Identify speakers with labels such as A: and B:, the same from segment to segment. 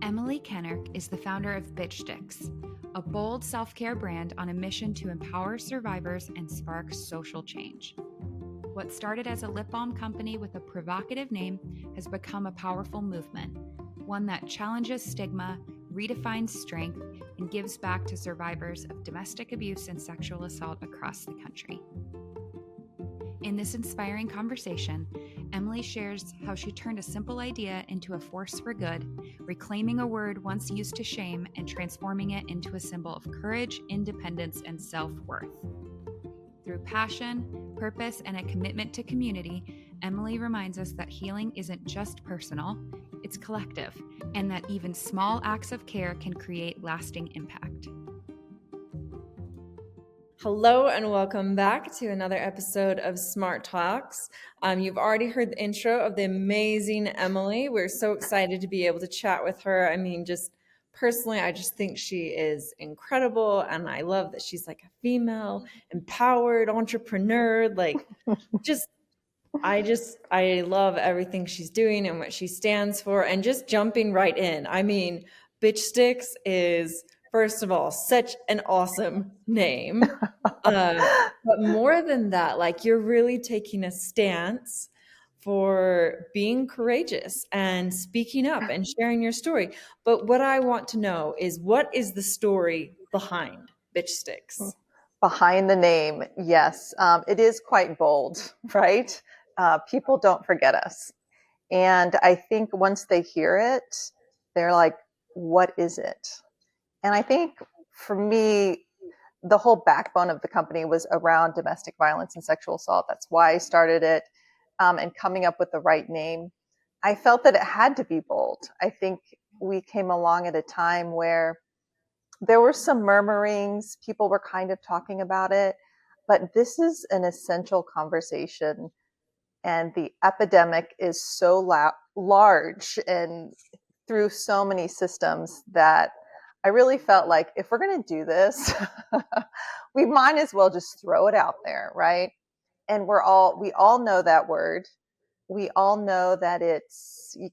A: Emily Kennerk is the founder of Bitchstix, a bold self-care brand on a mission to empower survivors and spark social change. What started as a lip balm company with a provocative name has become a powerful movement, one that challenges stigma, redefines strength, and gives back to survivors of domestic abuse and sexual assault across the country. In this inspiring conversation, Emily shares how she turned a simple idea into a force for good, reclaiming a word once used to shame and transforming it into a symbol of courage, independence, and self-worth. Through passion, purpose, and a commitment to community, Emily reminds us that healing isn't just personal, it's collective, and that even small acts of care can create lasting impact.
B: Hello and welcome back to another episode of Smart Talks. You've already heard the intro of the amazing Emily. We're so excited to be able to chat with her. I mean, just personally, I just think she is incredible, and I love that she's like a female, empowered entrepreneur. I love everything she's doing and what she stands for, and just jumping right in. I mean, Bitchstix is, first of all, such an awesome name. But more than that, like, you're really taking a stance for being courageous and speaking up and sharing your story. But what I want to know is, what is the story behind Bitchstix?
C: Behind the name, yes. It is quite bold, right? People don't forget us. And I think once they hear it, they're like, what is it? And I think for me, the whole backbone of the company was around domestic violence and sexual assault. That's why I started it, and coming up with the right name. I felt that it had to be bold. I think we came along at a time where there were some murmurings. People were kind of talking about it, but this is an essential conversation. And the epidemic is so large and through so many systems that I really felt like if we're going to do this, we might as well just throw it out there, right? And we all know that word. We all know that it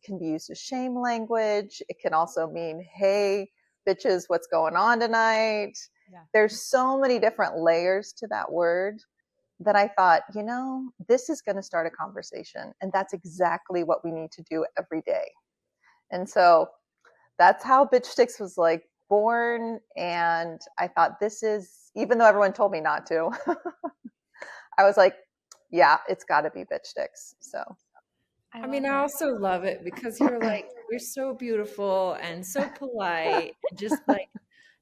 C: can be used as shame language. It can also mean, hey, bitches, what's going on tonight? Yeah. There's so many different layers to that word that I thought, this is going to start a conversation. And that's exactly what we need to do every day. And so that's how Bitchstix was like born. And I thought, this is, even though everyone told me not to, I was like, yeah, it's got to be Bitchstix. So
B: I mean, I also love it because you're so beautiful and so polite, and just like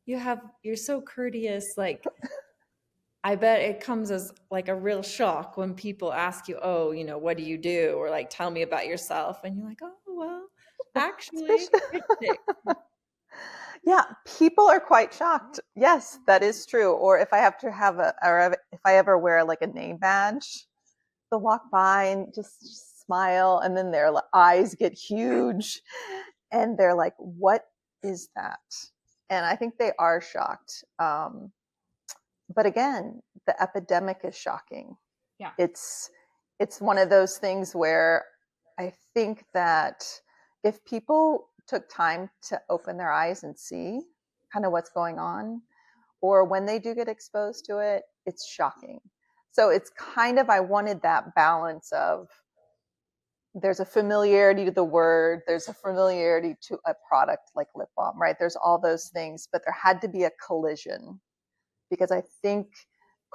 B: you're so courteous. Like, I bet it comes as like a real shock when people ask you, oh, what do you do? Or like, tell me about yourself. And you're like, oh, well, actually,
C: yeah, people are quite shocked. Yes, that is true. Or if I have to if I ever wear like a name badge, they'll walk by and just smile, and then their eyes get huge and they're like, what is that? And I think they are shocked. But again, the epidemic is shocking.
A: Yeah.
C: It's one of those things where I think that if people took time to open their eyes and see kind of what's going on, or when they do get exposed to it, it's shocking. So it's kind of, I wanted that balance of, there's a familiarity to the word, there's a familiarity to a product like lip balm, right? There's all those things, but there had to be a collision, because I think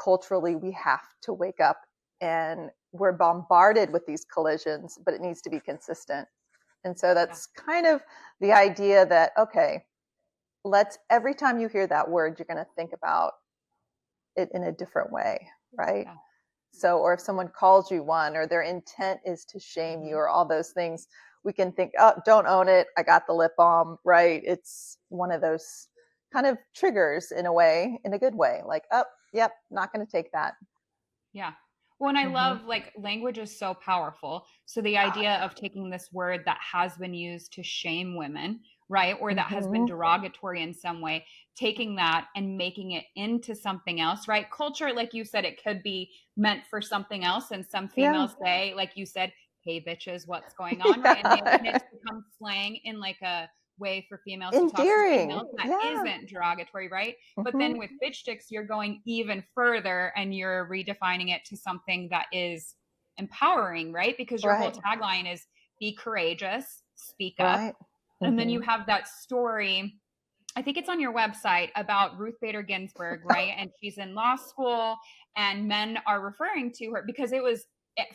C: culturally we have to wake up, and we're bombarded with these collisions, but it needs to be consistent. And so that's kind of the idea that, okay, every time you hear that word, you're going to think about it in a different way, right? Yeah. So, or if someone calls you one, or their intent is to shame you, or all those things, we can think, oh, don't own it. I got the lip balm, right? It's one of those kind of triggers in a way, in a good way, like, oh, yep, not going to take that.
A: Yeah. Well, and I love, like, language is so powerful. So the idea of taking this word that has been used to shame women, right? Or that has been derogatory in some way, taking that and making it into something else, right? Culture, like you said, it could be meant for something else. And some females say, like you said, hey bitches, what's going on, right? And
C: Yeah.
A: it's become slang in like a way for females to talk to
C: Endearing.
A: females that
C: Yeah.
A: isn't derogatory, right? But
C: Hmm.
A: then with Bitchstix, you're going even further and you're redefining it to something that is empowering, right? Because your whole
C: Right.
A: tagline is be courageous, speak up.
C: Right.
A: And then
C: Hmm.
A: you have that story, I think it's on your website, about Ruth Bader Ginsburg, right? And she's in law school and men are referring to her because it was,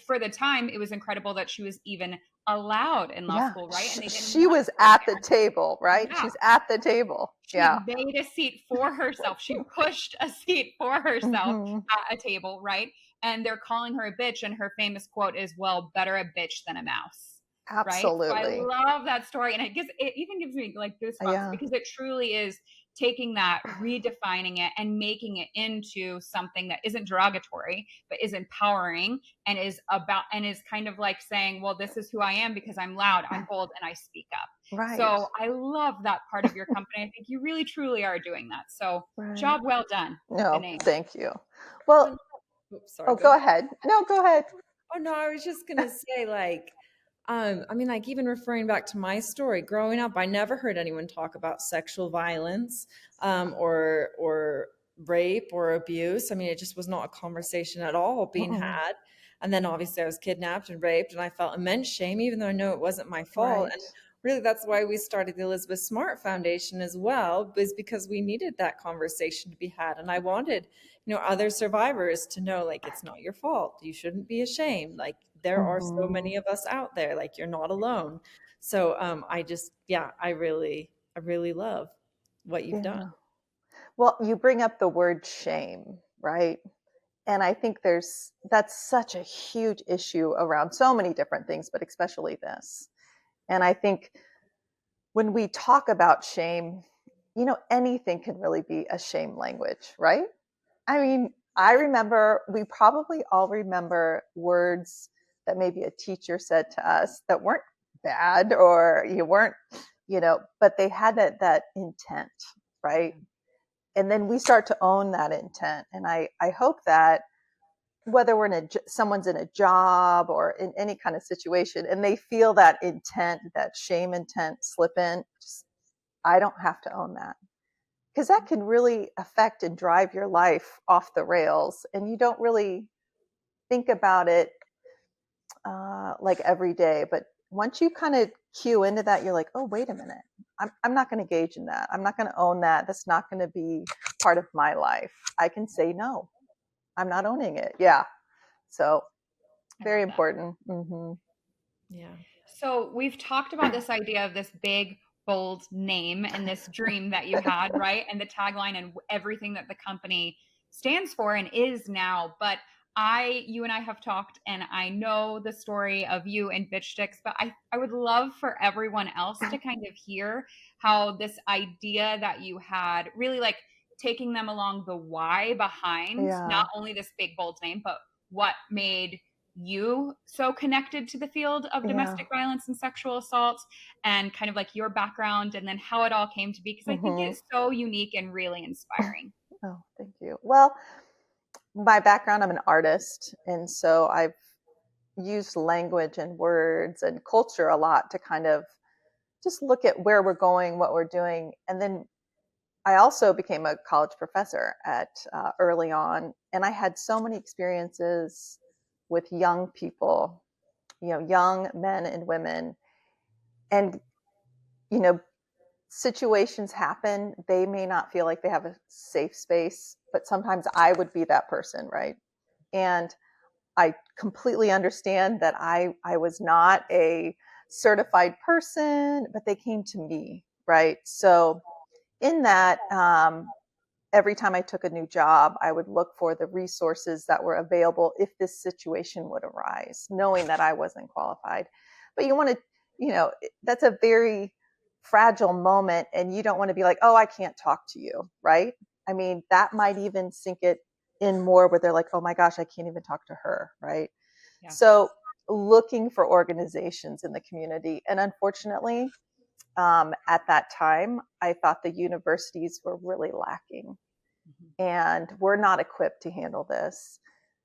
A: for the time, it was incredible that she was even allowed in law
C: Yeah.
A: school, right? And they didn't
C: She
A: want
C: was
A: her
C: at the
A: there.
C: table, right?
A: Yeah.
C: She's at the table. Yeah.
A: She made a seat for herself. She pushed a seat for herself
C: Hmm.
A: at a table, right? And they're calling her a bitch. And her famous quote is, well, better a bitch than a mouse. Right. So I
C: Absolutely.
A: love that story. And it even gives me like goosebumps
C: Yeah.
A: because it truly is taking that, redefining it, and making it into something that isn't derogatory, but is empowering and is kind of like saying, well, this is who I am because I'm loud, I'm bold, and I speak up.
C: Right.
A: So I love that part of your company. I think you really truly are doing that. So
C: Right.
A: job well done. The
C: No,
A: name.
C: thank you.
B: Well,
C: Well,
B: and oops, sorry,
C: oh,
B: go
C: go
B: ahead.
C: ahead. No, go ahead.
B: Oh no, I was just gonna say, like, I mean, like, even referring back to my story, growing up, I never heard anyone talk about sexual violence, or rape or abuse. I mean, it just was not a conversation at all being
C: Mm-mm.
B: had. And then obviously I was kidnapped and raped, and I felt immense shame, even though I know it wasn't my fault.
C: Right.
B: And really, that's why we started the Elizabeth Smart Foundation as well, was because we needed that conversation to be had. And I wanted, other survivors to know, like, it's not your fault. You shouldn't be ashamed. Like, there are so
C: Hmm.
B: many of us out there. Like, you're not alone. So I just, yeah, I really love what you've done.
C: Yeah. Well, you bring up the word shame, right? And I think that's such a huge issue around so many different things, but especially this. And I think when we talk about shame, anything can really be a shame language, right? I mean, I remember, we probably all remember words that maybe a teacher said to us that weren't bad, or you weren't, but they had that intent, right? And then we start to own that intent. And I hope that whether someone's in a job or in any kind of situation and they feel that intent, that shame intent slip in, I don't have to own that, because that can really affect and drive your life off the rails, and you don't really think about it like every day. But once you kind of cue into that, you're like, oh, wait a minute, I'm not going to engage in that. I'm not going to own that. That's not going to be part of my life. I can say no, I'm not owning it. Yeah. So
A: I
C: very
A: love that.
C: important. Hmm.
B: Yeah.
A: So we've talked about this idea of this big, bold name and this dream that you had, right? And the tagline and everything that the company stands for and is now. But you and I have talked, and I know the story of you and Bitchstix, but I would love for everyone else to kind of hear how this idea that you had really, like, taking them along the why behind
C: Yeah.
A: not only this big, bold name, but what made you so connected to the field of
C: Yeah.
A: domestic violence and sexual assaults, and kind of like your background and then how it all came to be, because I think
C: Hmm.
A: it's so unique and really inspiring.
C: Oh, thank you. Well, my background, I'm an artist. And so I've used language and words and culture a lot to kind of just look at where we're going, what we're doing. And then I also became a college professor at early on, and I had so many experiences with young people, young men and women, and you know, situations happen. They may not feel like they have a safe space, but sometimes I would be that person, right? And I completely understand that I was not a certified person, but they came to me, right? So in that, every time I took a new job, I would look for the resources that were available if this situation would arise, knowing that I wasn't qualified. But you want to, that's a very fragile moment, and you don't want to be like, oh, I can't talk to you, right? I mean, that might even sink it in more where they're like, oh my gosh, I can't even talk to her, right?
A: Yeah.
C: So looking for organizations in the community. And unfortunately, at that time, I thought the universities were really lacking, and we're not equipped to handle this.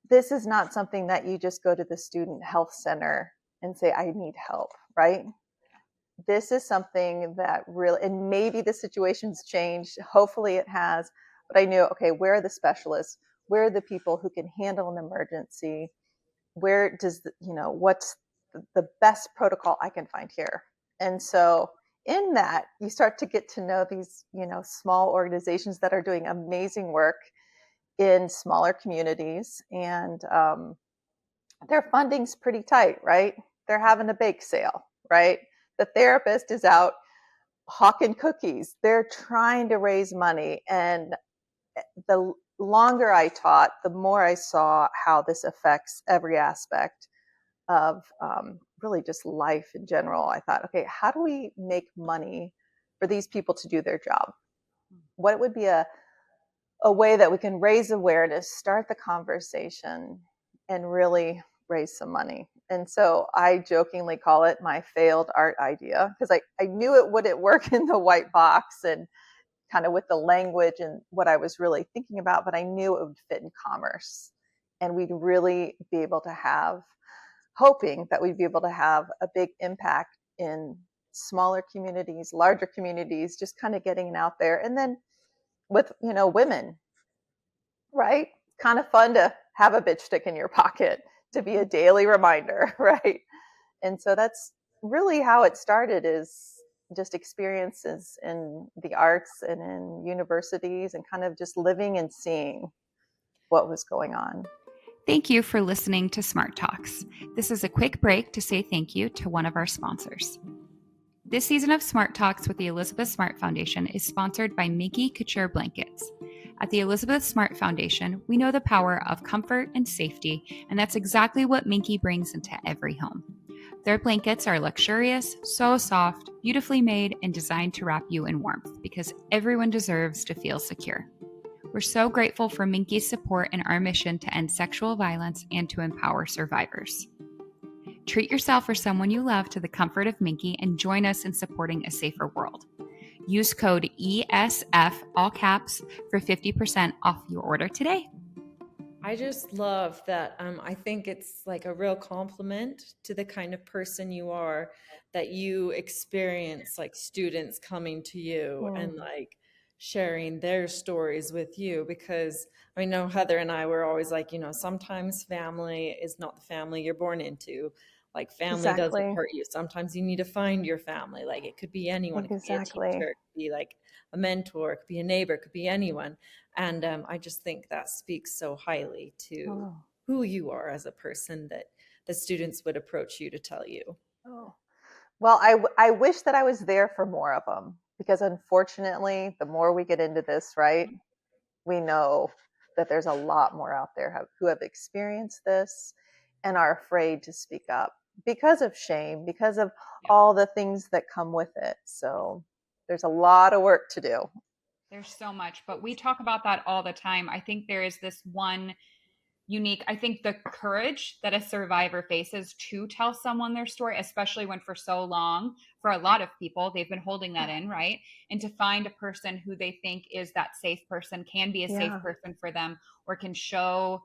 C: This is not something that you just go to the student health center and say, I need help, right? This is something that really, and maybe the situation's changed. Hopefully it has. But I knew, okay, where are the specialists? Where are the people who can handle an emergency? Where does, what's the best protocol I can find here? And so in that, you start to get to know these, small organizations that are doing amazing work in smaller communities. And their funding's pretty tight, right? They're having a bake sale, right? The therapist is out hawking cookies. They're trying to raise money. And the longer I taught, the more I saw how this affects every aspect of really just life in general. I thought, okay, how do we make money for these people to do their job? What would be a way that we can raise awareness, start the conversation, and really raise some money? And so I jokingly call it my failed art idea, because I knew it wouldn't work in the white box and kind of with the language and what I was really thinking about, but I knew it would fit in commerce. And we'd really be able to have, hoping that we'd be able to have a big impact in smaller communities, larger communities, just kind of getting it out there. And then with, women, right? Kind of fun to have a bitch stick in your pocket to be a daily reminder, right? And so that's really how it started, is just experiences in the arts and in universities and kind of just living and seeing what was going on.
A: Thank you for listening to Smart Talks. This is a quick break to say thank you to one of our sponsors. This season of Smart Talks with the Elizabeth Smart Foundation is sponsored by Minky Couture Blankets. At the Elizabeth Smart Foundation, we know the power of comfort and safety, and that's exactly what Minky brings into every home. Their blankets are luxurious, so soft, beautifully made, and designed to wrap you in warmth, because everyone deserves to feel secure. We're so grateful for Minky's support in our mission to end sexual violence and to empower survivors. Treat yourself or someone you love to the comfort of Minky and join us in supporting a safer world. Use code ESF, all caps, for 50% off your order today.
B: I just love that. I think it's like a real compliment to the kind of person you are, that you experience like students coming to you and like sharing their stories with you. Because I know Heather and I were always like, sometimes family is not the family you're born into. Like family doesn't
C: Exactly.
B: hurt you. Sometimes you need to find your family. Like it could be anyone. It could be a teacher. It could be like a mentor. It could be a neighbor. It could be anyone. And I just think that speaks so highly to who you are as a person, that the students would approach you to tell you.
C: Oh. Well, I wish that I was there for more of them, because unfortunately, the more we get into this, right, we know that there's a lot more out there who have experienced this and are afraid to speak up because of shame, because of all the things that come with it. So there's a lot of work to do.
A: There's so much, but we talk about that all the time. I think there is this one unique, I think the courage that a survivor faces to tell someone their story, especially when for so long, for a lot of people, they've been holding that in, right? And to find a person who they think is that safe person, can be a safe person for them, or can show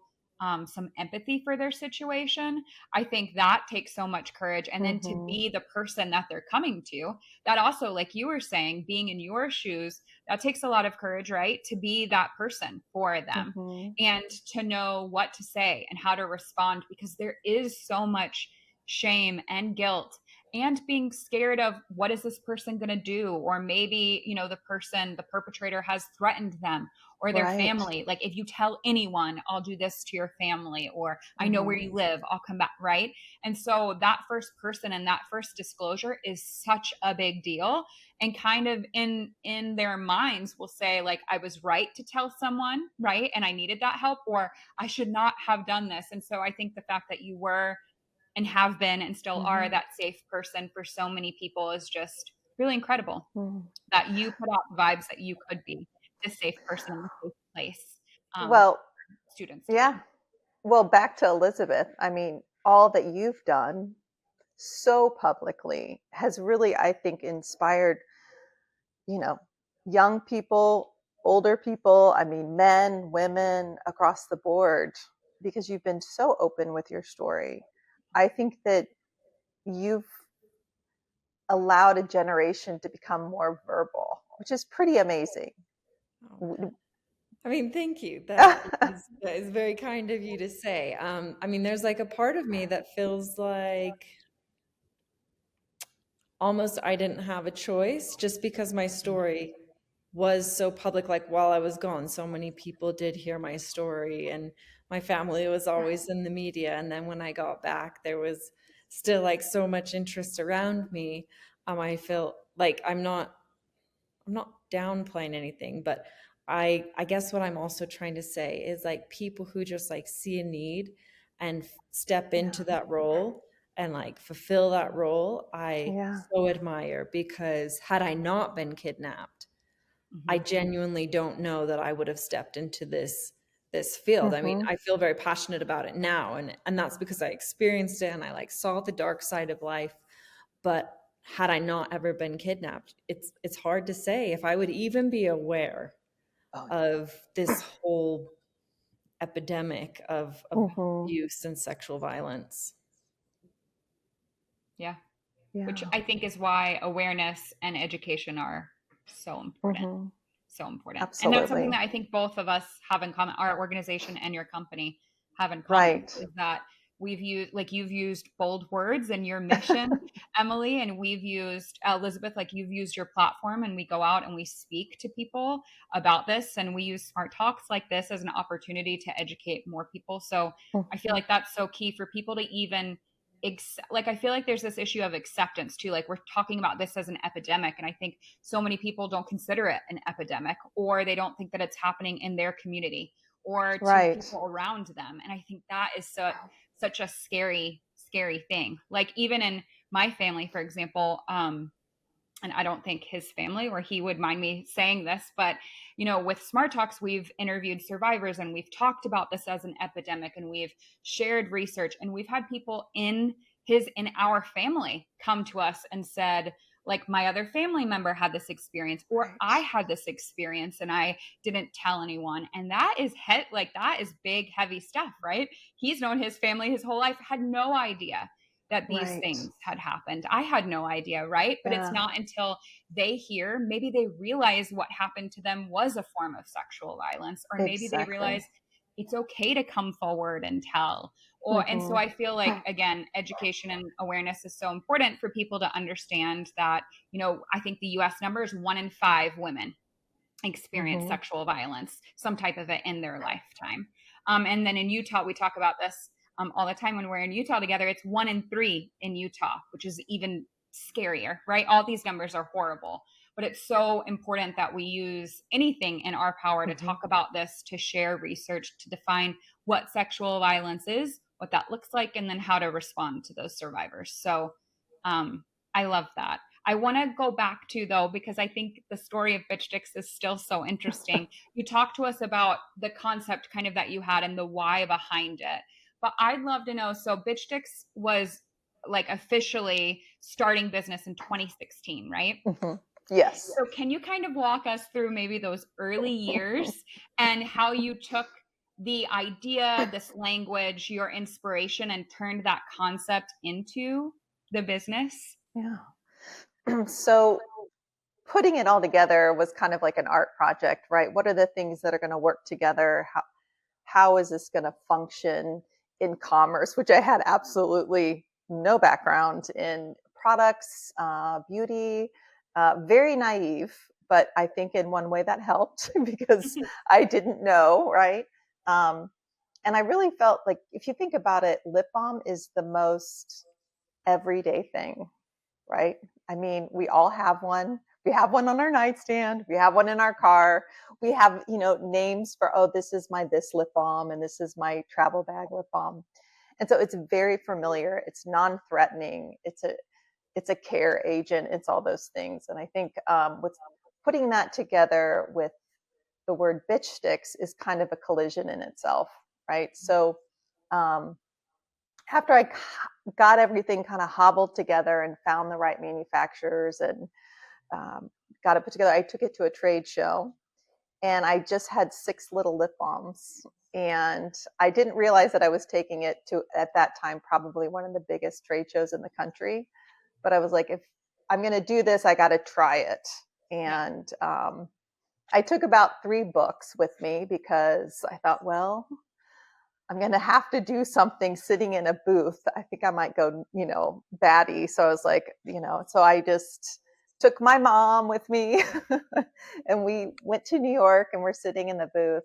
A: some empathy for their situation. I think that takes so much courage. And then to be the person that they're coming to, that also, like you were saying, being in your shoes, that takes a lot of courage, right? To be that person for them and to know what to say and how to respond, because there is so much shame and guilt and being scared of what is this person going to do, or maybe the perpetrator has threatened them or their family. Like, if you tell anyone, I'll do this to your family, or I know where you live, I'll come back, right? And so that first person and that first disclosure is such a big deal, and kind of in their minds will say, like, I was right to tell someone, right, and I needed that help, or I should not have done this. And so I think the fact that you were and have been and still are that safe person for so many people is just really incredible. That you put out vibes that you could be this safe person in this safe place.
C: Well,
A: Students to
C: yeah.
A: be.
C: Well, back to Elizabeth. I mean, all that you've done so publicly has really, I think, inspired, young people, older people, I mean, men, women, across the board, because you've been so open with your story. I think that you've allowed a generation to become more verbal, which is pretty amazing.
B: I mean, thank you. That is very kind of you to say. I mean, there's like a part of me that feels like almost I didn't have a choice just because my story was so public. Like while I was gone, so many people did hear my story, and my family was always in the media. And then when I got back, there was still like so much interest around me. I feel like I'm not downplaying anything, but I guess what I'm also trying to say is like people who just like see a need and step into that role and like fulfill that role, I
C: Yeah.
B: so admire, because had I not been kidnapped, I genuinely don't know that I would have stepped into this field. I mean,
C: Mm-hmm.
B: I feel very passionate about it now, and that's because I experienced it and I like saw the dark side of life. But had I not ever been kidnapped, it's hard to say if I would even be aware
C: Oh,
B: of this whole epidemic of
C: mm-hmm.
B: abuse and sexual violence.
A: Yeah. Which
C: Yeah.
A: I think is why awareness and education are so important.
C: Mm-hmm.
A: So important. And that's something
C: Absolutely.
A: that I think both of us have in common, our organization and your company have in common,
C: Right.
A: is that we've used, like you've used bold words in your mission, Emily, and we've used, Elizabeth, like you've used your platform, and we go out and we speak to people about this, and we use smart talks like this as an opportunity to educate more people. So I feel
C: Mm-hmm.
A: like that's so key for people to even like I feel like there's this issue of acceptance too. Like we're talking about this as an epidemic, and I think so many people don't consider it an epidemic, or they don't think that it's happening in their community or to
C: Right.
A: people around them. And I think that is such a scary thing. Like even in my family, for example, and I don't think his family or he would mind me saying this, but with Smart Talks, we've interviewed survivors and we've talked about this as an epidemic, and we've shared research, and we've had people in our family come to us and said, like, my other family member had this experience, or
C: Right.
A: I had this experience and I didn't tell anyone. And that is that is big, heavy stuff, right? He's known his family his whole life, had no idea that these
C: Right.
A: things had happened. I had no idea, right? But it's
C: Yeah.
A: not until they hear, maybe they realize what happened to them was a form of sexual violence, or maybe they realize
C: Exactly.
A: it's okay to come forward and tell. And so
C: Mm-hmm.
A: I feel like, again, education and awareness is so important for people to understand that, I think the US number is 1 in 5 women experience
C: Mm-hmm.
A: sexual violence, some type of it in their lifetime. And then in Utah, we talk about this all the time when we're in Utah together. It's 1 in 3 in Utah, which is even scarier, right? All these numbers are horrible, but it's so important that we use anything in our power to
C: Mm-hmm.
A: talk about this, to share research, to define what sexual violence is, what that looks like, and then how to respond to those survivors. So I love that. I want to go back to, though, because I think the story of Bitchstix is still so interesting. You talked to us about the concept kind of that you had and the why behind it. But I'd love to know, so Bitchstix was like officially starting business in 2016, right?
C: Mm-hmm. Yes.
A: So can you kind of walk us through maybe those early years and how you took the idea, this language, your inspiration, and turned that concept into the business?
C: Yeah. So putting it all together was kind of like an art project, right? What are the things that are going to work together? How is this going to function in commerce, which I had absolutely no background in products, beauty, very naive, but I think in one way that helped because I didn't know, right? Um, and I really felt like if you think about it, lip balm is the most everyday thing, right? I mean, we all have one. We have one on our nightstand. We have one in our car. We have, names for, oh, this is my this lip balm and this is my travel bag lip balm. And so it's very familiar. It's non-threatening. It's a care agent. It's all those things. And I think with putting that together with the word bitch sticks is kind of a collision in itself, right? So um, after I got everything kind of hobbled together and found the right manufacturers and got it put together, I took it to a trade show and I just had 6 little lip balms. And I didn't realize that I was taking it to, at that time, probably one of the biggest trade shows in the country. But I was like, if I'm going to do this, I got to try it. And I took about 3 books with me because I thought, well, I'm going to have to do something sitting in a booth. I think I might go, batty. So I was like, so I just took my mom with me and we went to New York and we're sitting in the booth.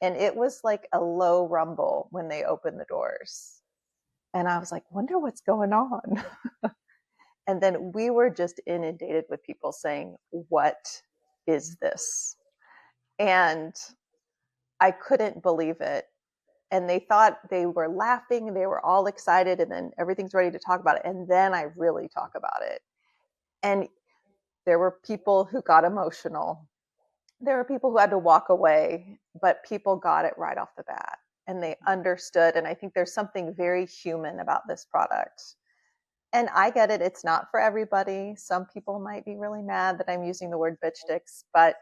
C: And it was like a low rumble when they opened the doors. And I was like, wonder what's going on. And then we were just inundated with people saying, what is this? And I couldn't believe it. And they thought they were laughing. They were all excited. And then everything's ready to talk about it. And then I really talk about it. And there were people who got emotional. There were people who had to walk away, but people got it right off the bat and they understood. And I think there's something very human about this product. And I get it. It's not for everybody. Some people might be really mad that I'm using the word Bitchstix, but,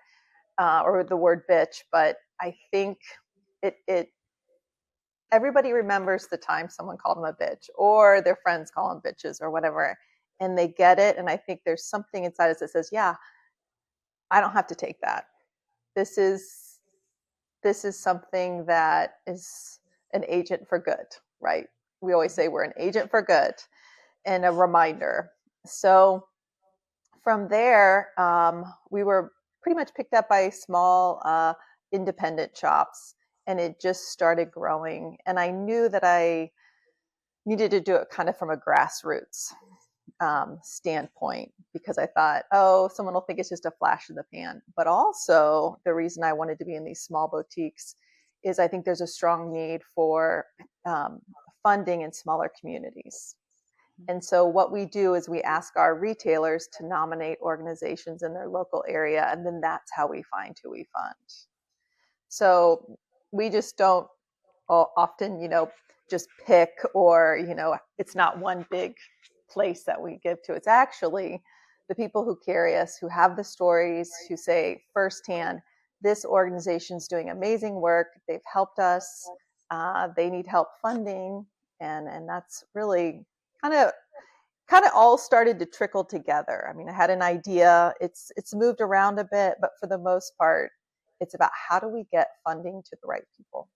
C: or the word bitch, but I think it everybody remembers the time someone called them a bitch or their friends call them bitches or whatever, and they get it. And I think there's something inside us that says, yeah, I don't have to take that. This is something that is an agent for good, right? We always say we're an agent for good and a reminder. So from there, we were pretty much picked up by small independent shops, and it just started growing. And I knew that I needed to do it kind of from a grassroots standpoint, because I thought, oh, someone will think it's just a flash in the pan. But also the reason I wanted to be in these small boutiques is I think there's a strong need for funding in smaller communities. And so what we do is we ask our retailers to nominate organizations in their local area, and then that's how we find who we fund. So we just don't often, just pick, or, it's not one big place that we give to. It's actually the people who carry us, who have the stories, who say firsthand, this organization's doing amazing work. They've helped us. They need help funding. And that's really kind of all started to trickle together. I mean, I had an idea. It's moved around a bit, but for the most part, it's about how do we get funding to the right people.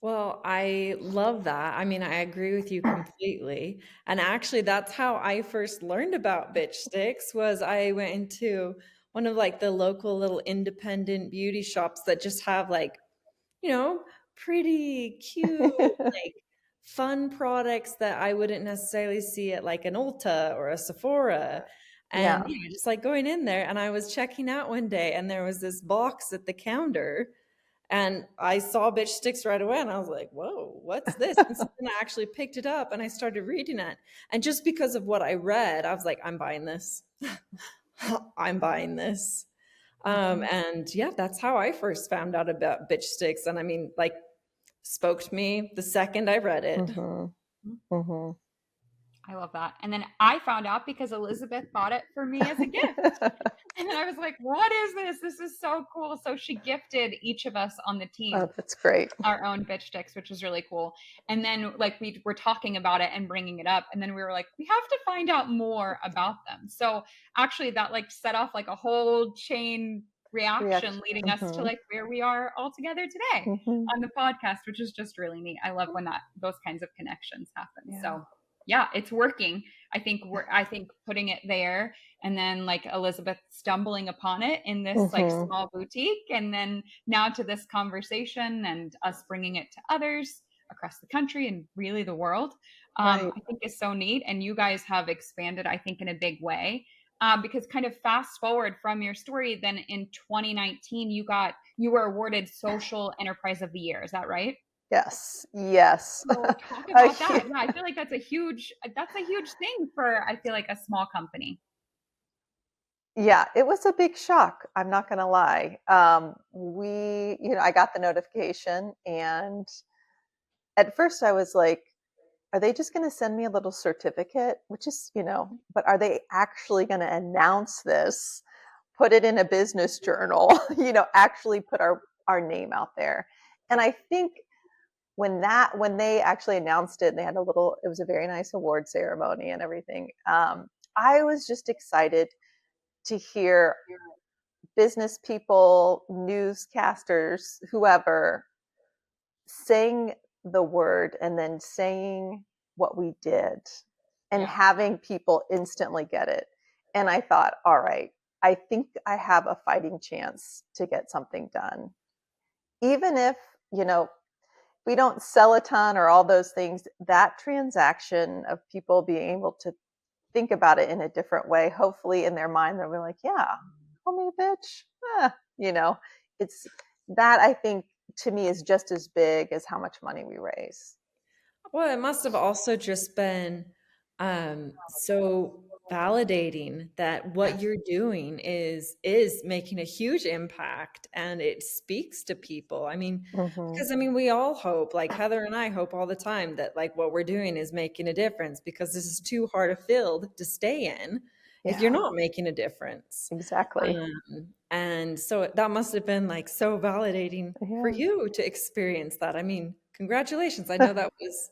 B: Well, I love that. I mean, I agree with you completely. And actually, that's how I first learned about Bitchstix. Was I went into one of like the local little independent beauty shops that just have like, pretty cute, like fun products that I wouldn't necessarily see at like an Ulta or a Sephora. And
C: Yeah.
B: just like going in there, and I was checking out one day and there was this box at the counter. And I saw Bitchstix right away and I was like, whoa, what's this? And so then I actually picked it up and I started reading it. And just because of what I read, I was like, I'm buying this. I'm buying this. And yeah, that's how I first found out about Bitchstix. And I mean, like, spoke to me the second I read it.
C: Mm-hmm. Mm-hmm.
A: I love that. And then I found out because Elizabeth bought it for me as a gift. And then I was like, what is this? This is so cool. So she gifted each of us on the team
C: Oh, that's great.
A: our own Bitchstix, which was really cool. And then like we were talking about it and bringing it up. And then we were like, we have to find out more about them. So actually that like set off like a whole chain reaction leading us to like where we are all together today on the podcast, which is just really neat. I love when those kinds of connections happen.
C: Yeah.
A: So yeah, it's working. I think putting it there, and then like Elizabeth stumbling upon it in this like small boutique, and then now to this conversation and us bringing it to others across the country and really the world,
C: Right.
A: I think is so neat. And you guys have expanded, I think, in a big way. Because kind of fast forward from your story, then in 2019 you were awarded Social Enterprise of the Year. Is that right?
C: Yes. Yes.
A: So talk about that. Yeah, I feel like that's a huge thing for, I feel like, a small company.
C: Yeah, it was a big shock. I'm not going to lie. I got the notification, and at first I was like, are they just going to send me a little certificate? Which is, but are they actually going to announce this, put it in a business journal, actually put our name out there? And I think when they actually announced it, and they had it was a very nice award ceremony and everything. I was just excited to hear business people, newscasters, whoever, saying the word and then saying what we did and having people instantly get it. And I thought, all right, I think I have a fighting chance to get something done. Even if, you know, we don't sell a ton or all those things, that transaction of people being able to think about it in a different way, hopefully in their mind, they'll be like, yeah, call me a bitch. You know, it's that I think to me is just as big as how much money we raise.
B: Well, it must have also just been so validating that what you're doing is making a huge impact and it speaks to people. I mean,
C: Mm-hmm.
B: because I mean, we all hope, like Heather and I hope all the time that like what we're doing is making a difference because this is too hard a field to stay in if you're
C: Yeah,
B: not making a difference.
C: exactly.
B: And so that must have been like so validating for
C: Yeah.
B: you to experience that. I mean, congratulations. I know that was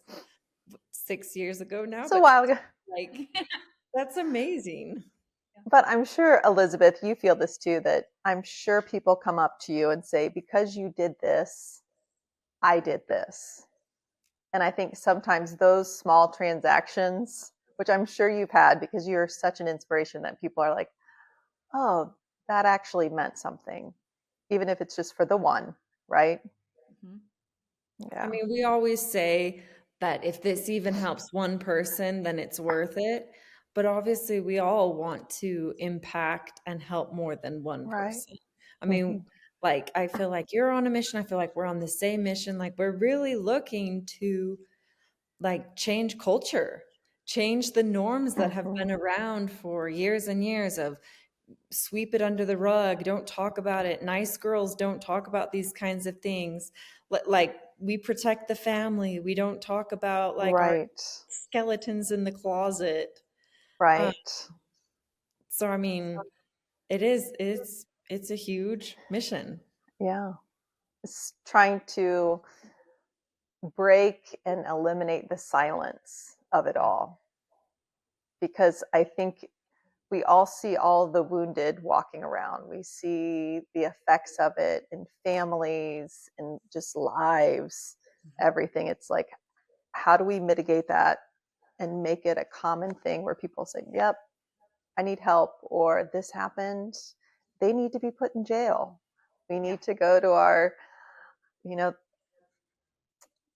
B: 6 years ago now,
C: It's a
B: but
C: while ago.
B: like that's amazing.
C: But I'm sure, Elizabeth, you feel this too, that I'm sure people come up to you and say, because you did this, I did this. And I think sometimes those small transactions, which I'm sure you've had because you're such an inspiration that people are like, oh, that actually meant something, even if it's just for the one, right?
A: Mhm.
B: I
C: Yeah.
B: mean, we always say that if this even helps one person, then it's worth it. But obviously, we all want to impact and help more than one
C: Right.
B: person. I mean,
C: Mhm.
B: like, I feel like you're on a mission. I feel like we're on the same mission. Like, we're really looking to like change culture, change the norms that have
C: Mhm.
B: been around for years and years of sweep it under the rug, don't talk about it, nice girls don't talk about these kinds of things, like we protect the family, we don't talk about like our
C: Right.
B: skeletons in the closet. uh,
C: Right.
B: so I mean, it's a huge mission.
C: Yeah. It's trying to break and eliminate the silence of it all, because I think we all see all the wounded walking around. We see the effects of it in families and just lives, everything. It's like, how do we mitigate that and make it a common thing where people say, yep, I need help, or this happened. They need to be put in jail. We need to go to our, you know,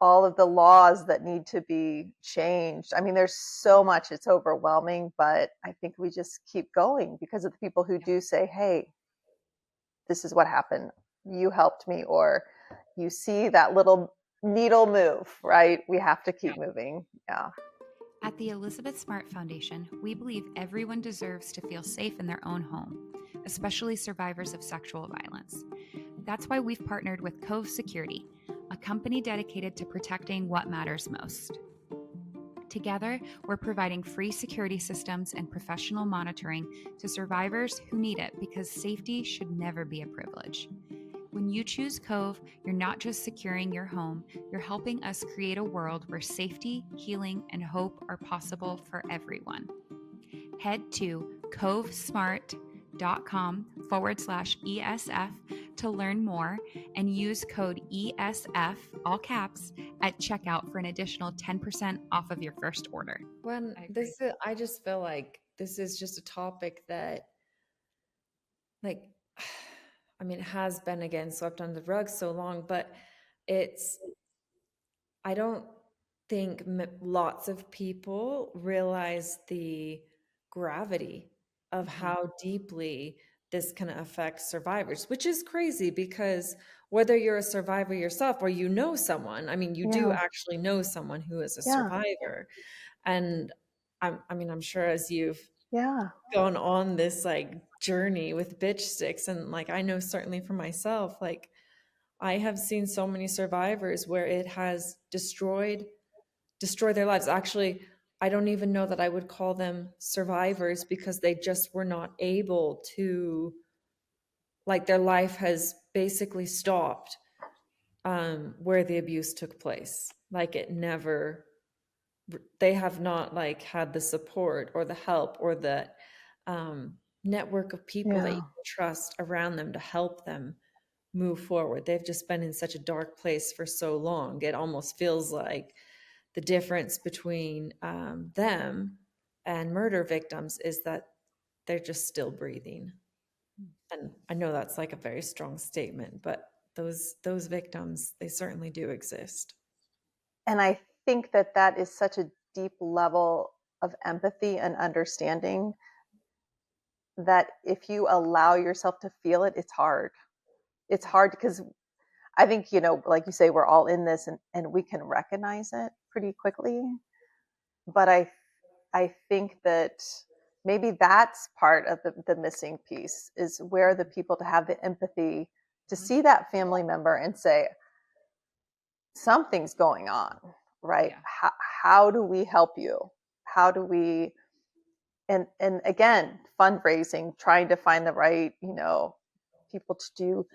C: all of the laws that need to be changed. I mean, there's so much, it's overwhelming, but I think we just keep going because of the people who do say, hey, this is what happened. You helped me, or you see that little needle move, right? We have to keep moving. Yeah.
A: At the Elizabeth Smart Foundation, we believe everyone deserves to feel safe in their own home, especially survivors of sexual violence. That's why we've partnered with Cove Security, a company dedicated to protecting what matters most. Together, we're providing free security systems and professional monitoring to survivors who need it because safety should never be a privilege. When you choose Cove, you're not just securing your home, you're helping us create a world where safety, healing, and hope are possible for everyone. Head to covesmart.com/ESF to learn more and use code ESF, all caps, at checkout for an additional 10% off of your first order.
B: When
A: I agree.
B: this is, I just feel like this is just a topic that like I mean, it has been again swept under the rug so long, but it's I don't think lots of people realize the gravity of how deeply this can affect survivors, which is crazy because whether you're a survivor yourself or you know someone, I mean, you do
C: Yeah.
B: actually know someone who is a
C: Yeah.
B: survivor. And I mean, I'm sure as you've
C: Yeah.
B: gone on this like journey with Bitchstix, and like I know certainly for myself, like I have seen so many survivors where it has destroyed their lives. Actually, I don't even know that I would call them survivors because they just were not able to, like their life has basically stopped where the abuse took place. Like they have not like had the support or the help or the network of people that you
C: Yeah.
B: can trust around them to help them move forward. They've just been in such a dark place for so long. It almost feels like the difference between them and murder victims is that they're just still breathing. And I know that's like a very strong statement, but those victims, they certainly do exist.
C: And I think that that is such a deep level of empathy and understanding that if you allow yourself to feel it, it's hard. It's hard because I think, like you say, we're all in this and we can recognize it pretty quickly. But I think that maybe that's part of the missing piece is where the people to have the empathy to see that family member and say, something's going on, right?
A: Yeah.
C: How do we help you? How do we, and again, fundraising, trying to find the right, people to do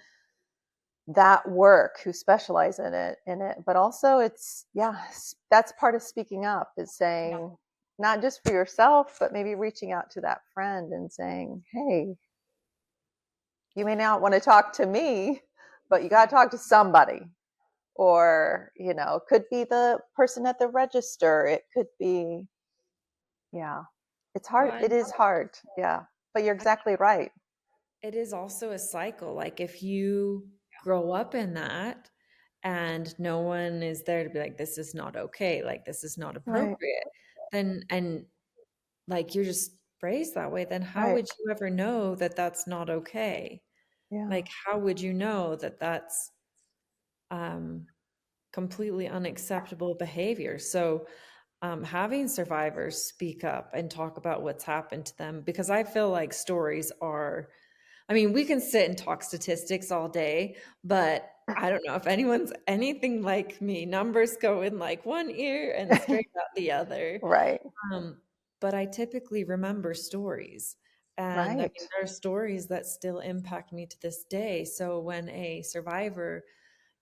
C: that work who specialize in it, but also it's, that's part of speaking up is saying, not just for yourself, but maybe reaching out to that friend and saying, hey, you may not want to talk to me, but you got to talk to somebody. Or, it could be the person at the register. It could be, yeah, it's hard.
B: Well,
C: It is hard. Yeah. But you're exactly right.
B: it is also a cycle. Like if you grow up in that and no one is there to be like, this is not okay, like this is not
C: Right.
B: appropriate, then, and like you're just raised that way, then how
C: Right.
B: would you ever know that that's not okay?
C: Yeah.
B: Like, how would you know that that's um, completely unacceptable behavior? So, having survivors speak up and talk about what's happened to them, because I feel like stories are, I mean, we can sit and talk statistics all day, but I don't know if anyone's anything like me. Numbers go in like one ear and straight out the other.
C: Right.
B: Um, but I typically remember stories. And I
C: Right.
B: mean, there are stories that still impact me to this day. So when a survivor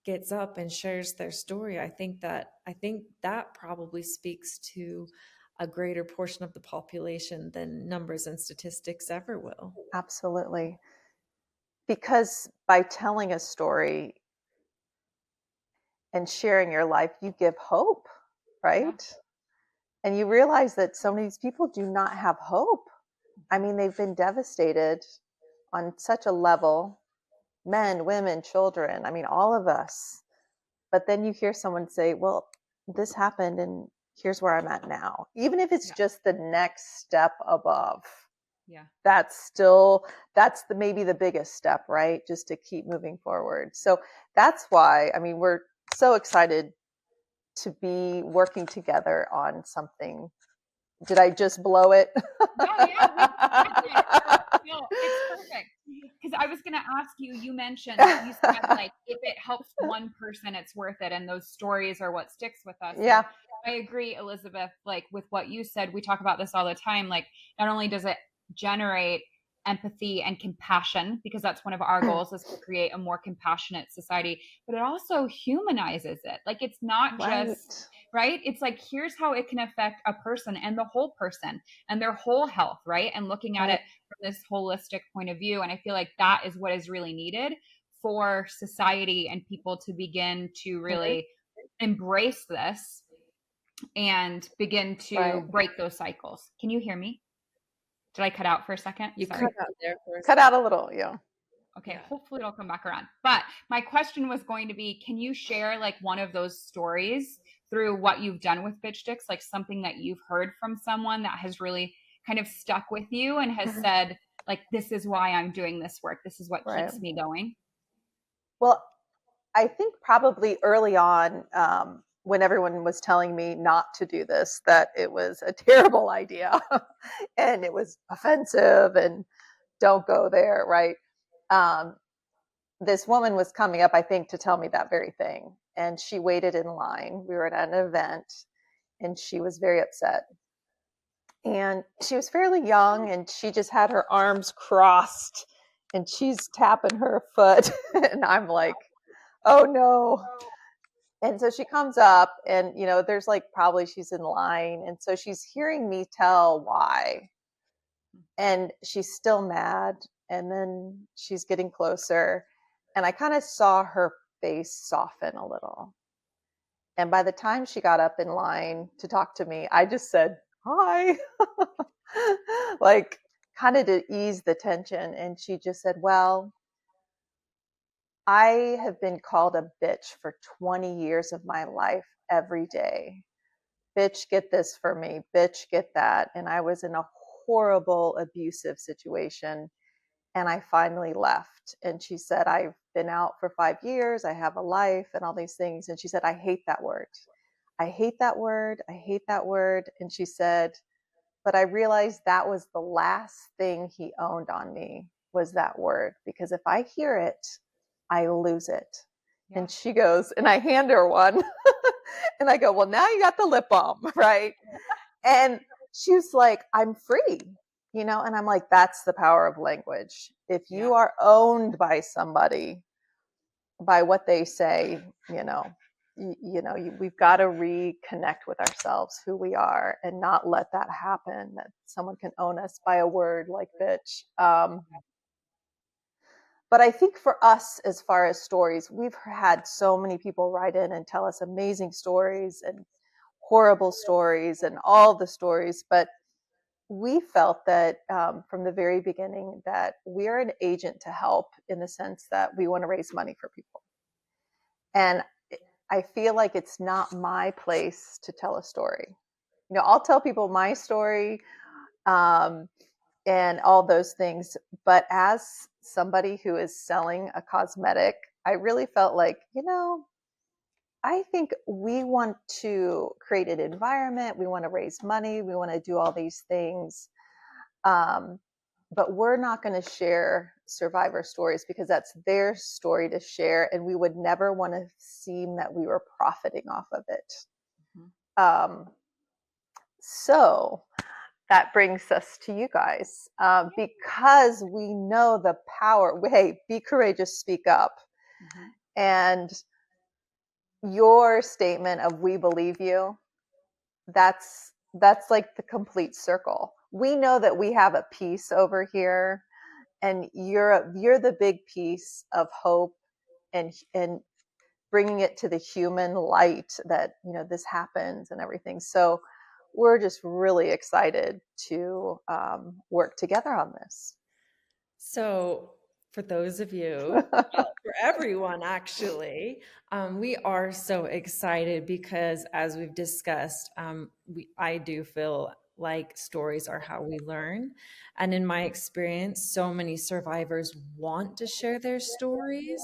B: gets up and shares their story, I think that probably speaks to a greater portion of the population than numbers and statistics ever will.
C: Absolutely. Because by telling a story and sharing your life, you give hope,
A: Yeah.
C: right? And you realize that so many of these people do not have hope. I mean, they've been devastated on such a level, men, women, children, I mean, all of us. But then you hear someone say, well, this happened and here's where I'm at now. Even if it's
A: Yeah.
C: just the next step above,
A: Yeah.
C: that's maybe the biggest step, right? Just to keep moving forward. So that's why, I mean, we're so excited to be working together on something. Did I just blow it?
A: No, yeah, we got it. No, it's perfect. Because I was going to ask you, you mentioned, you said like, if it helps one person, it's worth it. And those stories are what sticks with us. And
C: Yeah.
A: I agree, Elizabeth, like with what you said, we talk about this all the time. Like, not only does it generate empathy and compassion, because that's one of our goals is to create a more compassionate society, but it also humanizes it. Like, it's not just,
C: Right.
A: right? It's like, here's how it can affect a person and the whole person and their whole health, right? And looking at
C: Right.
A: it from this holistic point of view. And I feel like that is what is really needed for society and people to begin to really embrace this and begin
C: Right.
A: to break those cycles. Can you hear me? Did I cut out for a second?
B: You cut
A: Sorry.
B: out there for a
C: Cut
B: second.
C: out a little. Yeah.
A: Okay,
B: Yeah.
A: hopefully it'll come back around. But my question was going to be, can you share like one of those stories through what you've done with Bitchstix, like something that you've heard from someone that has really kind of stuck with you and has said, like, this is why I'm doing this work. This is what
C: Right.
A: keeps me going.
C: Well, I think probably early on, when everyone was telling me not to do this, that it was a terrible idea and it was offensive and don't go there, right? Um, this woman was coming up, I think, to tell me that very thing. And she waited in line. We were at an event and she was very upset. And she was fairly young and she just had her arms crossed and she's tapping her foot. And I'm like, Oh no. And so she comes up and, there's like probably she's in line. And so she's hearing me tell why. And she's still mad. And then she's getting closer. And I kind of saw her face soften a little. And by the time she got up in line to talk to me, I just said, hi, like kind of to ease the tension. And she just said, well, I have been called a bitch for 20 years of my life every day. Bitch, get this for me. Bitch, get that. And I was in a horrible, abusive situation. And I finally left. And she said, I've been out for 5 years. I have a life and all these things. And she said, I hate that word. I hate that word. I hate that word. And she said, but I realized that was the last thing he owned on me was that word. Because if I hear it, I lose it. Yeah. And she goes, and I hand her one. And I go, well, now you got the lip balm, right? And she was like, I'm free, and I'm like, that's the power of language. If you are owned by somebody, by what they say, we've got to reconnect with ourselves, who we are, and not let that happen, that someone can own us by a word like bitch. But I think for us, as far as stories, we've had so many people write in and tell us amazing stories and horrible stories and all the stories. But we felt that from the very beginning that we are an agent to help, in the sense that we want to raise money for people. And I feel like it's not my place to tell a story. I'll tell people my story and all those things. But as somebody who is selling a cosmetic, I really felt like, I think we want to create an environment. We want to raise money. We want to do all these things. But we're not going to share survivor stories because that's their story to share. And we would never want to seem that we were profiting off of it. Mm-hmm. So that brings us to you guys, because we know the power. Hey, be courageous, speak up. Mm-hmm. And your statement of we believe you, that's like the complete circle. We know that we have a piece over here, and you're the big piece of hope and bringing it to the human light that this happens and everything. So we're just really excited to work together on this.
B: So for those of you, for everyone actually, we are so excited because, as we've discussed, I do feel like stories are how we learn. And in my experience, so many survivors want to share their stories,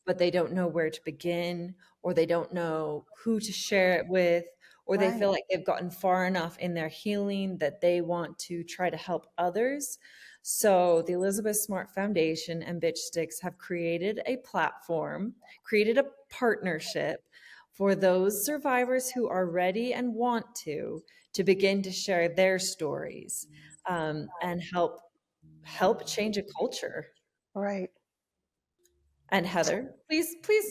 B: but they don't know where to begin, or they don't know who to share it with, or they feel like they've gotten far enough in their healing that they want to try to help others. So the Elizabeth Smart Foundation and Bitchstix have created a platform, created a partnership for those survivors who are ready and want to begin to share their stories, and help change a culture.
C: Right.
B: And Heather, please pick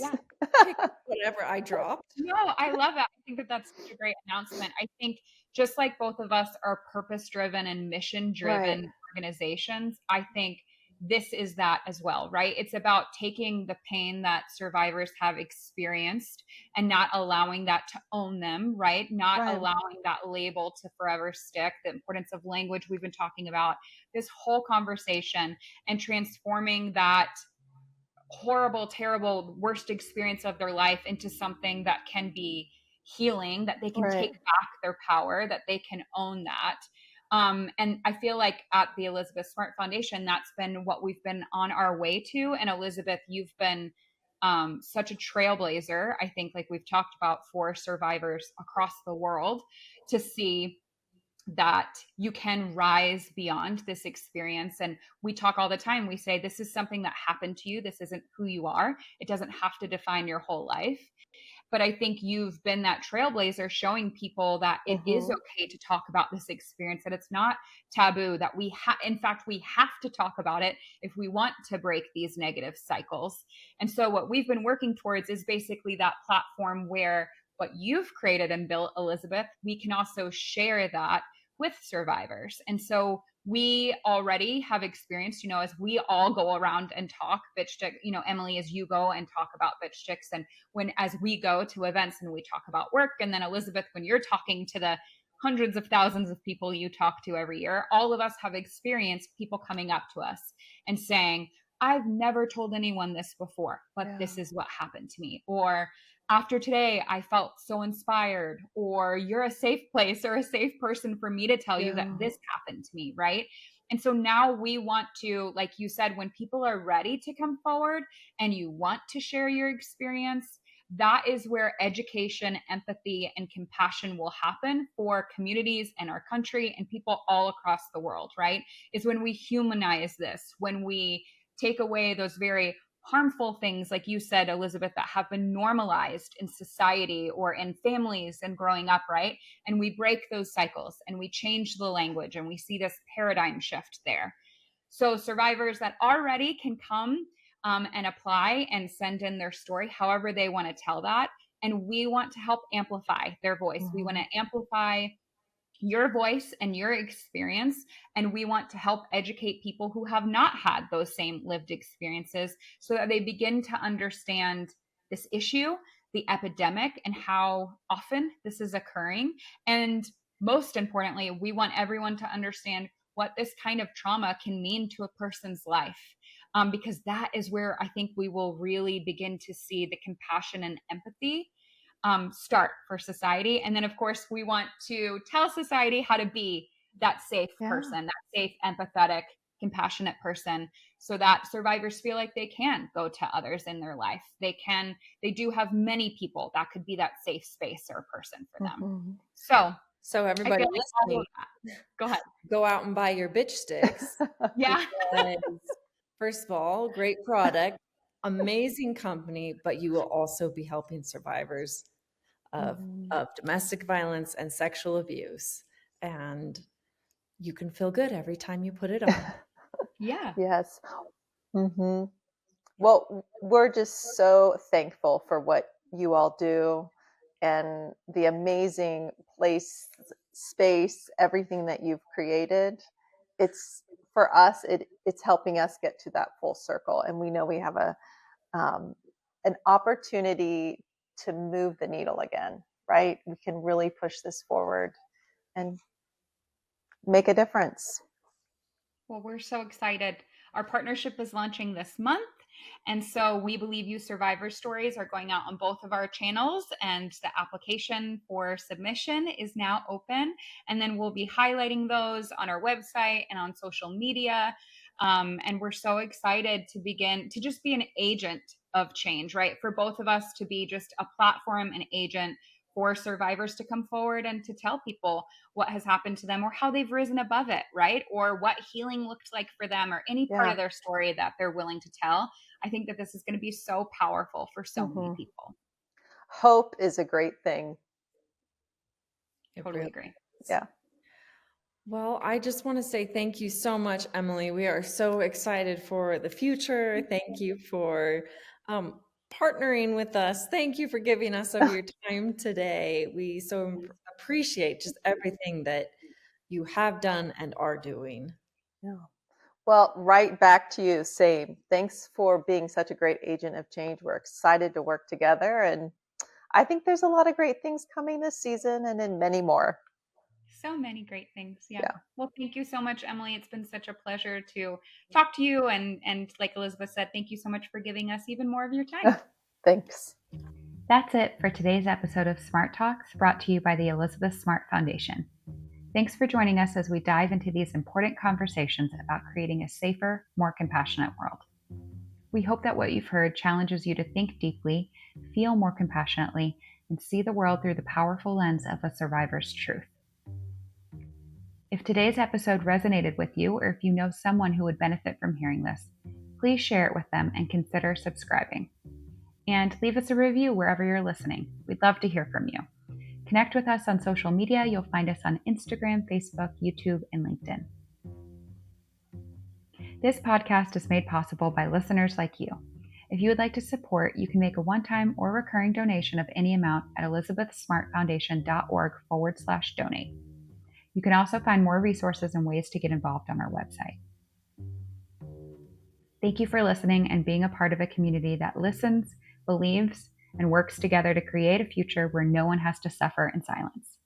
B: whatever I dropped.
A: No, I love it. I think that that's such a great announcement. I think just like both of us are purpose-driven and mission-driven organizations, I think this is that as well, right? It's about taking the pain that survivors have experienced and not allowing that to own them, right? Not allowing that label to forever stick. The importance of language we've been talking about this whole conversation, and transforming that horrible, terrible, worst experience of their life into something that can be healing, that they can take back their power, that they can own that. And I feel like at the Elizabeth Smart Foundation, that's been what we've been on our way to. And Elizabeth, you've been such a trailblazer, I think, like we've talked about, for survivors across the world to see that you can rise beyond this experience. And we talk all the time. We say, this is something that happened to you. This isn't who you are. It doesn't have to define your whole life. But I think you've been that trailblazer showing people that it is okay to talk about this experience, that it's not taboo, that in fact, we have to talk about it if we want to break these negative cycles. And so what we've been working towards is basically that platform where what you've created and built, Elizabeth, we can also share that with survivors. And so we already have experienced, as we all go around and talk Bitchstix, Emily, as you go and talk about Bitchstix, and as we go to events and we talk about work, and then Elizabeth, when you're talking to the hundreds of thousands of people you talk to every year, all of us have experienced people coming up to us and saying, I've never told anyone this before, but this is what happened to me. Or after today, I felt so inspired, or you're a safe place or a safe person for me to tell you that this happened to me, right? And so now we want to, like you said, when people are ready to come forward and you want to share your experience, that is where education, empathy, and compassion will happen for communities and our country and people all across the world, right? Is when we humanize this, when we take away those very harmful things, like you said, Elizabeth, that have been normalized in society or in families and growing up, right? And we break those cycles and we change the language and we see this paradigm shift there. So survivors that are ready can come and apply and send in their story, however they want to tell that. And we want to help amplify their voice. We want to amplify your voice and your experience. And we want to help educate people who have not had those same lived experiences so that they begin to understand this issue, the epidemic, and how often this is occurring. And most importantly, we want everyone to understand what this kind of trauma can mean to a person's life. Because that is where I think we will really begin to see the compassion and empathy start for society. And then, of course, we want to tell society how to be that safe person, that safe, empathetic, compassionate person, so that survivors feel like they can go to others in their life. They do have many people that could be that safe space or person for them.
B: So everybody listening,
A: go ahead.
B: Go out and buy your Bitchstix.
A: Yeah.
B: First of all, great product, amazing company, but you will also be helping survivors of domestic violence and sexual abuse. And you can feel good every time you put it on.
A: Yeah.
C: Yes. Well, we're just so thankful for what you all do and the amazing place, space, everything that you've created. It's for us, it's helping us get to that full circle. And we know we have an opportunity to move the needle again, right? We can really push this forward and make a difference.
A: Well, we're so excited. Our partnership is launching this month. And so we believe you survivor stories are going out on both of our channels, and the application for submission is now open. And then we'll be highlighting those on our website and on social media. And we're so excited to begin to just be an agent of change, right? For both of us to be just a platform, an agent for survivors to come forward and to tell people what has happened to them or how they've risen above it, right? Or what healing looked like for them, or any part of their story that they're willing to tell. I think that this is going to be so powerful for so many people.
C: Hope is a great thing.
A: Totally agree.
C: Yeah.
B: Well, I just want to say thank you so much, Emily. We are so excited for the future. Thank you for partnering with us. Thank you for giving us of your time today. We so appreciate just everything that you have done and are doing.
C: Yeah. Well, right back to you. Same. Thanks for being such a great agent of change. We're excited to work together. And I think there's a lot of great things coming this season and in many more.
A: So many great things. Yeah. Well, thank you so much, Emily. It's been such a pleasure to talk to you. And like Elizabeth said, thank you so much for giving us even more of your time.
C: Thanks.
A: That's it for today's episode of Smart Talks, brought to you by the Elizabeth Smart Foundation. Thanks for joining us as we dive into these important conversations about creating a safer, more compassionate world. We hope that what you've heard challenges you to think deeply, feel more compassionately, and see the world through the powerful lens of a survivor's truth. If today's episode resonated with you, or if you know someone who would benefit from hearing this, please share it with them and consider subscribing. and leave us a review wherever you're listening. We'd love to hear from you. Connect with us on social media. You'll find us on Instagram, Facebook, YouTube, and LinkedIn. This podcast is made possible by listeners like you. If you would like to support, you can make a one-time or recurring donation of any amount at elizabethsmartfoundation.org/donate. You can also find more resources and ways to get involved on our website. Thank you for listening and being a part of a community that listens, believes, and works together to create a future where no one has to suffer in silence.